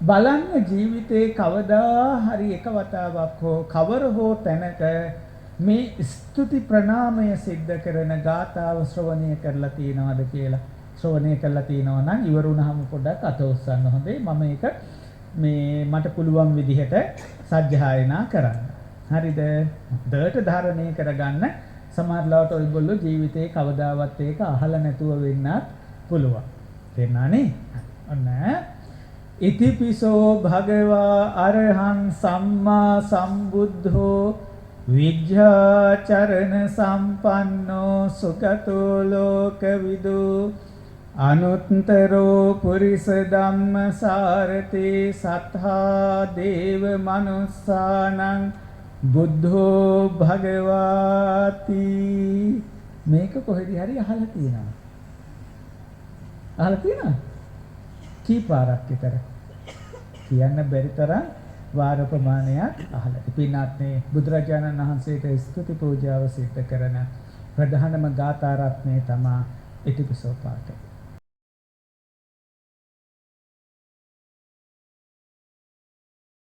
බලන්න ජීවිතේ කවදා හරි එක වතාවක් හෝ කවර හෝ තැනක මේ ස්තුති ප්‍රණාමය සිද්ධ කරන ගාථාව ශ්‍රවණය කරලා තියනවාද කියලා. ශ්‍රවණය කරලා තියනවා නම් ඉවරුණාම පොඩ්ඩක් අත උස්සන්න හොඳේ. මම ඒක මේ මට පුළුවන් විදිහට සජ්ජායනා කරන්න. හරිද? හොඳට ධාරණය කරගන්න. සමහරවිට ඔයගොල්ලෝ ජීවිතේ කවදාවත් ඒක අහලා නැතුව වෙන්නත් පුළුවන්. තේරුණානේ? ඔන්න ඉතිපිසෝ භගවා අරහං සම්මා සම්බුද්ධෝ විජ්ජාචරණ සම්පන්නෝ සුගතෝ ලෝකවිදු අනුත්තරෝ පුරිස ධම්ම සාරතේ සත්තා දේව මනුස්සානං බුද්ධෝ භගවාති. මේක කොහෙද හරි අහලා තියෙනවා. අහලා තියෙනවා? කීපාරක් විතර කියන්න බැරි තරම් වාර ප්‍රමාණයක් අහලා. පින්නාත්නේ බුදුරජාණන් වහන්සේට ස්තුති පූජාව සිද්ධ කරන ප්‍රධානම ගාථා රත්නය තමයි ඉතිපිසෝ පාඨය.